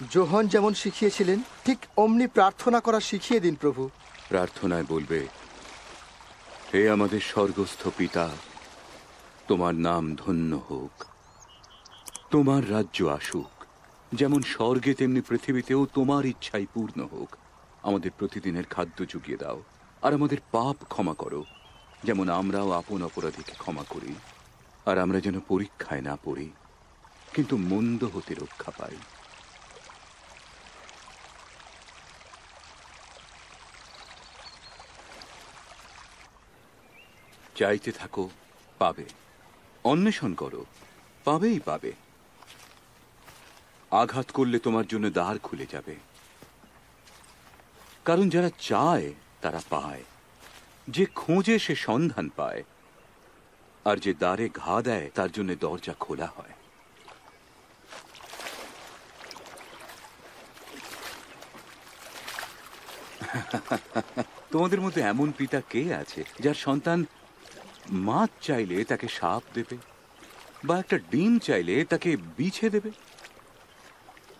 যোহন যেমন শিখিয়েছিলেন ঠিক অমনি প্রার্থনা করা শিখিয়ে দিন প্রভু। প্রার্থনায় বলবে, হে আমাদের স্বর্গস্থ পিতা, তোমার নাম ধন্য হোক, তোমার রাজ্য আসুক, যেমন স্বর্গে তেমনি পৃথিবীতেও তোমার ইচ্ছাই পূর্ণ হোক। আমাদের প্রতিদিনের খাদ্য জুগিয়ে দাও, আর আমাদের পাপ ক্ষমা করো, যেমন আমরাও আপন অপরাধীকে ক্ষমা করি। আর আমরা যেন পরীক্ষায় না পড়ি, কিন্তু মন্দ হতে রক্ষা পাই। চাইতে থাকো, পাবে। অন্বেষণ করো, পাবেই পাবে। আঘাত করলে তোমার জন্য দ্বার খুলে যাবে, কারণ যারা চায় তারা পায়, যে খোঁজে সে সন্ধান পায়, আর যে দ্বারে ঘা দেয় তার জন্য দরজা খোলা হয়। তোমাদের মধ্যে এমন পিতা কে আছে যার সন্তান মাছ চাইলে তাকে সাপ দেবে, বা একটা ডিম চাইলে তাকে বিছে দেবে?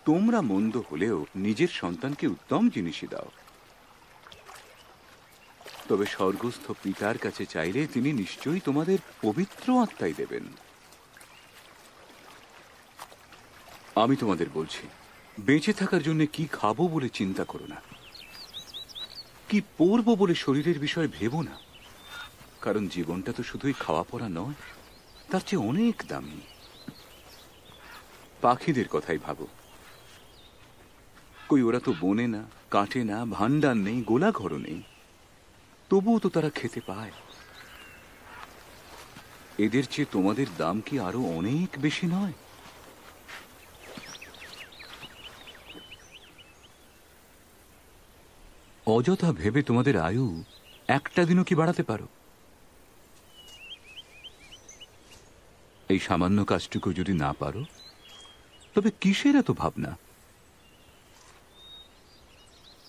তোমরা মন্দ হলেও নিজের সন্তানকে উত্তম জিনিসই দাও, তবে স্বর্গস্থ পিতার কাছে চাইলে তিনি নিশ্চয়ই তোমাদের পবিত্র আত্মাই দেবেন। আমি তোমাদের বলছি, বেঁচে থাকার জন্য কি খাবো বলে চিন্তা করো না, কি পরবো বলে শরীরের বিষয়ে ভেবো না, কারণ জীবনটা তো শুধুই খাওয়া পড়া নয়, তার চেয়ে অনেক দামি। পাখিদের কথাই ভাবো, কই ওরা তো বনে না, কাটে না, ভান্ডার নেই, গোলাঘরও নেই, তবুও তো তারা খেতে পায়। এদের চেয়ে তোমাদের দাম কি আরো অনেক বেশি নয়? অযথা ভেবে তোমাদের আয়ু একটা দিনও কি বাড়াতে পারো? এই সামান্য কাজটুকু যদি না পারো, তবে কিসের এত ভাবনা?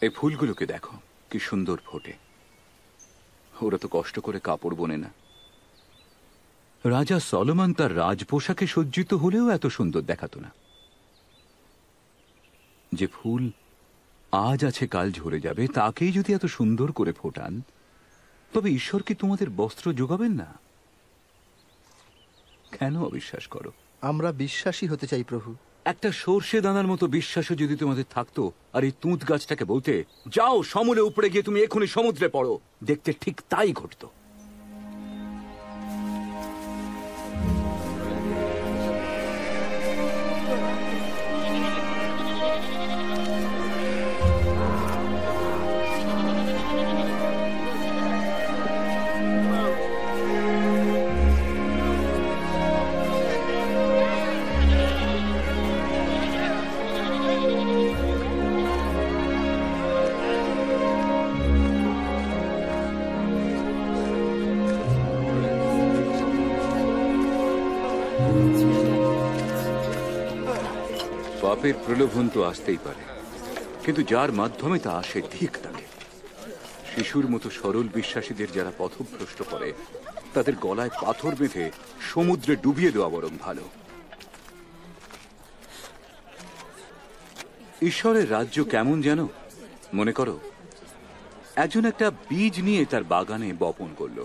এই ফুলগুলোকে দেখো, কি সুন্দর ফোটে। ওরা তো কষ্ট করে কাপড় বোনে না। রাজা সলোমন তার রাজ পোশাকে সজ্জিত হলেও এত সুন্দর দেখাতো না। যে ফুল আজ আছে কাল ঝরে যাবে, তাকেই যদি এত সুন্দর করে ফোটান, তবে ঈশ্বর কি তোমাদের বস্ত্র যোগাবেন না? কেন অবিশ্বাস করো? আমরা বিশ্বাসী হতে চাই প্রভু। একটা সর্ষে দানার মতো বিশ্বাসও যদি তোমাদের থাকতো, আর এই তুঁত গাছটাকে বলতে, যাও সমূলে উপরে গিয়ে তুমি এখনই সমুদ্রে পড়ো, দেখতে ঠিক তাই ঘটতো। পাপের প্রলোভন তো আসতেই পারে, কিন্তু যার মাধ্যমে তা আসে ঠিক তাকে। শিশুর মতো সরল বিশ্বাসীদের যারা পথভ্রষ্ট করে, তাদের গলায় পাথর বেঁধে সমুদ্রে ডুবিয়ে দেওয়া বরং ভালো। ঈশ্বরের রাজ্য কেমন যেন, মনে করো একজন একটা বীজ নিয়ে তার বাগানে বপন করলো,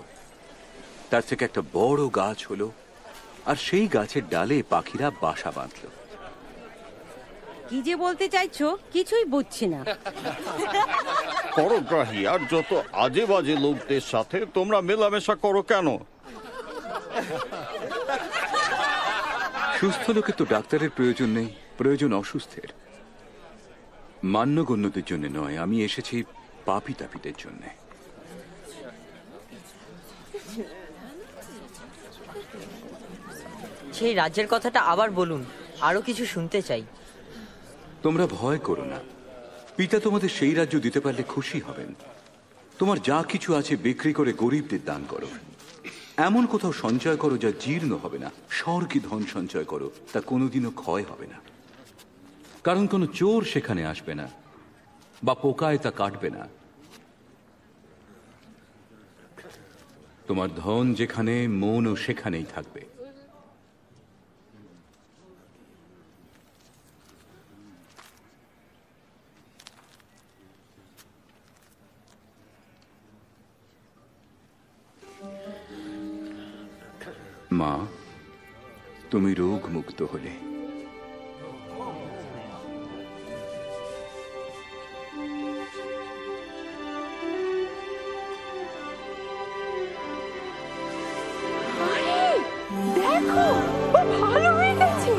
তার থেকে একটা বড় গাছ হলো, আর সেই গাছের ডালে পাখিরা বাসা বাঁধলো। কি যে বলতে চাইছো কিছুই বুঝছি না। পরগ্রাহী আর যত আজে বাজে লোকদের সাথে তোমরা মেলামেশা করো কেন? সুস্থ লোকের তো ডাক্তারের প্রয়োজন নেই, প্রয়োজন অসুস্থের। মান্যগণ্যদের জন্য নয়, আমি এসেছি পাপী তাপীদের জন্য। সেই রাজ্যের কথাটা আবার বলুন, আরো কিছু শুনতে চাই। তোমরা ভয় করো না, পিতা তোমাদের সেই রাজ্য দিতে পারলে খুশি হবেন। তোমার যা কিছু আছে বিক্রি করে গরিবদের দান করো, এমন কোথাও সঞ্চয় করো যা জীর্ণ হবে না, স্বর্গে ধন সঞ্চয় করো, তা কোনোদিনও ক্ষয় হবে না, কারণ কোনো চোর সেখানে আসবে না, বা পোকায় তা কাটবে না। তোমার ধন যেখানে, মনও সেখানেই থাকবে। মা, তুমি রোগ মুক্ত হলে। দেখো, ও ভালো হয়ে গেছে।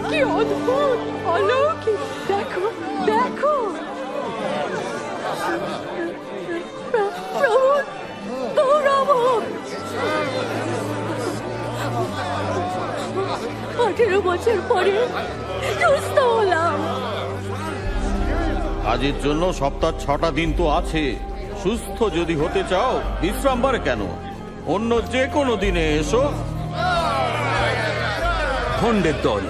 কি অদ্ভুত অলৌকিক! দেখো দেখো, প্রভু গৌরব, 18 বছর পরে সুস্থ হলাম। কাজের জন্য সপ্তাহ 6টা দিন তো আছে। সুস্থ যদি হতে চাও বিশ্রামবারে কেন, অন্য যে কোনো দিনে এসো। ভণ্ডের দল,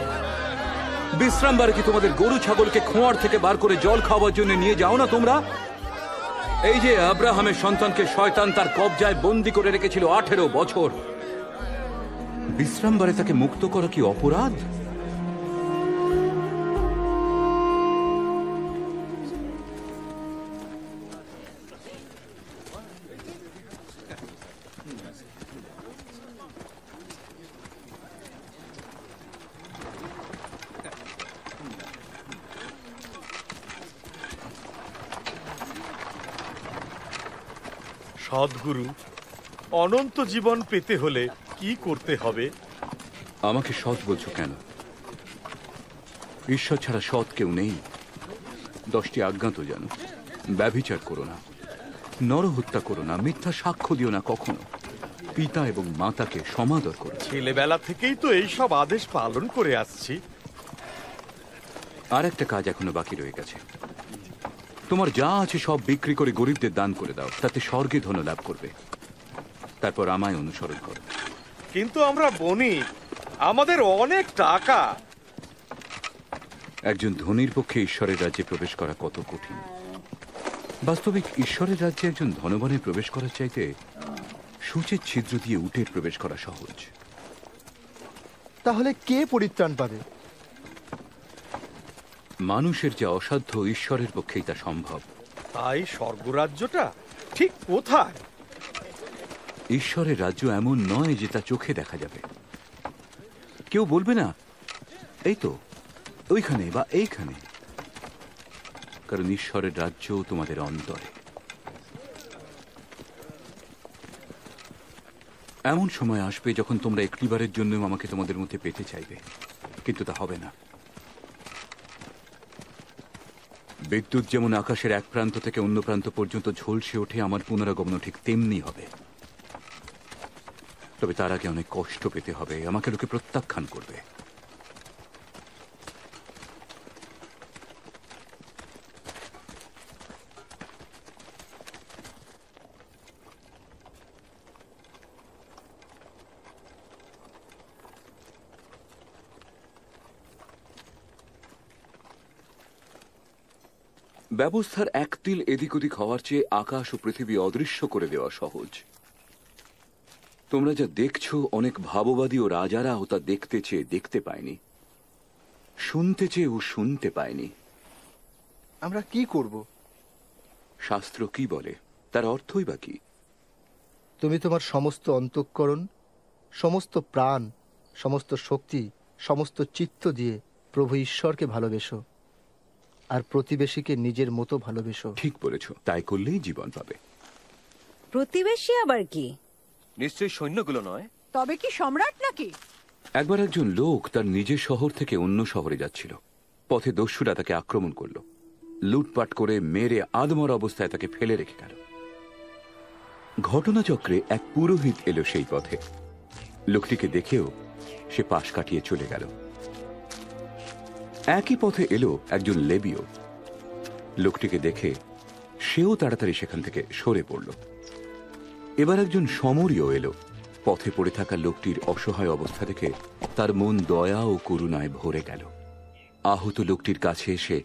বিশ্রামবারে কি তোমাদের গরু ছাগলকে খোঁয়ার থেকে বার করে জল খাওয়ার জন্য নিয়ে যাও না তোমরা? এই যে আব্রাহামের সন্তানকে শয়তান তার কবজায় বন্দি করে রেখেছিল 18 বছর, বিশ্রামবারে তাকে মুক্ত করা কি অপরাধ? সদ্গুরু, অনন্ত জীবন পেতে হলে কি করতে হবে? আমাকে সৎ বলছো কেন? ঈশ্বর ছাড়া সৎ কেউ নেই। 10টি আজ্ঞা তো জানো। ব্যভিচার করো না, নরহত্যা করো না, মিথ্যা সাক্ষ্য দিও না কখনো, পিতা এবং মাতাকে সমাদর করো। ছেলেবেলা থেকেই তো এইসব আদেশ পালন করে আসছি। আর একটা কাজ এখনো বাকি রয়ে গেছে। তোমার যা আছে সব বিক্রি করে গরিবদের দান করে দাও, তাতে স্বর্গে ধন লাভ করবে। তারপর আমায় অনুসরণ করো। কিন্তু আমরা বণিক, আমাদের অনেক টাকা। একজন ধনীর পক্ষে ঈশ্বরের রাজ্যে প্রবেশ করা কত কঠিন। বাস্তবিক ঈশ্বরের রাজ্যে একজন ধনবানের প্রবেশ করার চাইতে সূচের ছিদ্র দিয়ে উটের প্রবেশ করা সহজ। তাহলে কে পরিত্রাণ পাবে? মানুষের যে অসাধ্য, ঈশ্বরের পক্ষেই তা সম্ভব। তাই স্বর্গরাজ্যটা ঠিক কোথায়? ঈশ্বরের রাজ্য এমন নয় যে তা চোখে দেখা যাবে। কেউ বলবে না এই তো ওইখানে বা এইখানে, কারণ ঈশ্বরের রাজ্য তোমাদের অন্তরে। এমন সময় আসবে যখন তোমরা একটিবারের জন্য আমাকে তোমাদের মধ্যে পেতে চাইবে, কিন্তু তা হবে না। বিদ্যুৎ যেমন আকাশের এক প্রান্ত থেকে অন্য প্রান্ত পর্যন্ত ঝলসে ওঠে, আমার পুনরাগমন ঠিক তেমনি হবে। তবে তার আগে অনেক কষ্ট পেতে হবে, আমাকে লোকে প্রত্যাখ্যান করবে। ব্যবস্থার এক তিল এদিক ওদিক হওয়ার চেয়ে আকাশ ও পৃথিবী অদৃশ্য করে দেওয়া সহজ। তোমরা যা দেখছো, অনেক ভাববাদী ও রাজারাও তা দেখতে চেয়ে দেখতে পায়নি, শুনতে চেয়ে ও শুনতে পায়নি। আমরা কি করব? শাস্ত্র কি বলে তার অর্থই বা কি? তুমি তোমার সমস্ত অন্তঃকরণ, সমস্ত প্রাণ, সমস্ত শক্তি, সমস্ত চিত্ত দিয়ে প্রভু ঈশ্বরকে ভালোবেসো, আর প্রতিবেশীকে নিজের মতো ভালোবেসো। ঠিক বলেছ, তাই করলেই জীবন পাবে। প্রতিবেশী আবার কি? নিশ্চয়ই সৈন্যগুলো নয়। তবে কি সম্রাট নাকি? একবার একজন লোক তার নিজের শহর থেকে অন্য শহরে যাচ্ছিল। পথে দস্যুরা তাকে আক্রমণ করলো, লুটপাট করে মেরে আদমর অবস্থায় তাকে ফেলে রেখে গেল। ঘটনাচক্রে এক পুরোহিত এলো সেই পথে। লোকটিকে দেখেও সে পাশ কাটিয়ে চলে গেল। একই পথে এলো একজন লেবীয়। লোকটিকে দেখে সেও তাড়াতাড়ি সেখান থেকে সরে পড়ল। এবার একজন সমরীয় এলো। পথে পড়ে থাকা লোকটির অসহায় অবস্থা দেখে তার মন দয়া ও করুণায় ভরে গেল। আহত লোকটির কাছে এসে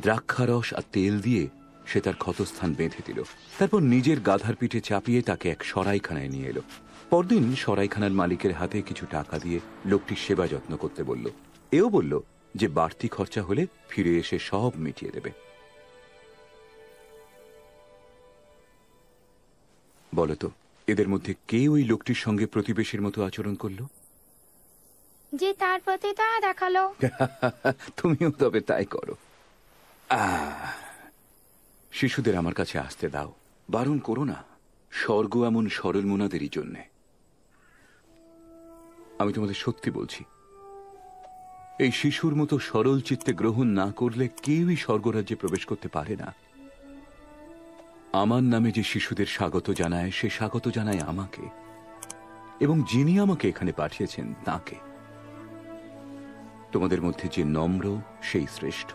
দ্রাক্ষারস আর তেল দিয়ে সে তার ক্ষতস্থান বেঁধে দিল। তারপর নিজের গাধার পিঠে চাপিয়ে তাকে এক সরাইখানায় নিয়ে এলো। পরদিন সরাইখানার মালিকের হাতে কিছু টাকা দিয়ে লোকটির সেবা যত্ন করতে বলল। এও বলল যে বাড়তি খরচা হলে ফিরে এসে সব মিটিয়ে দেবে। বলতো, এদের মধ্যে কে ওই লোকটির সঙ্গে প্রতিবেশীর মতো আচরণ করল? যে তার প্রতি দয়া দেখালো। তুমিও তবে তাই করো। শিশুদের আমার কাছে আসতে দাও, বারণ করো না। স্বর্গ এমন সরল মনাদেরই জন্যে। আমি তোমাদের সত্যি বলছি, এই শিশুর মতো সরল চিত্তে গ্রহণ না করলে কেউই স্বর্গরাজ্যে প্রবেশ করতে পারে না। আমার নামে যে শিশুদের স্বাগত জানায়, সে স্বাগত জানায় আমাকে, এবং যিনি আমাকে এখানে পাঠিয়েছেন তাকে। তোমাদের মধ্যে যে নম্র সেই শ্রেষ্ঠ।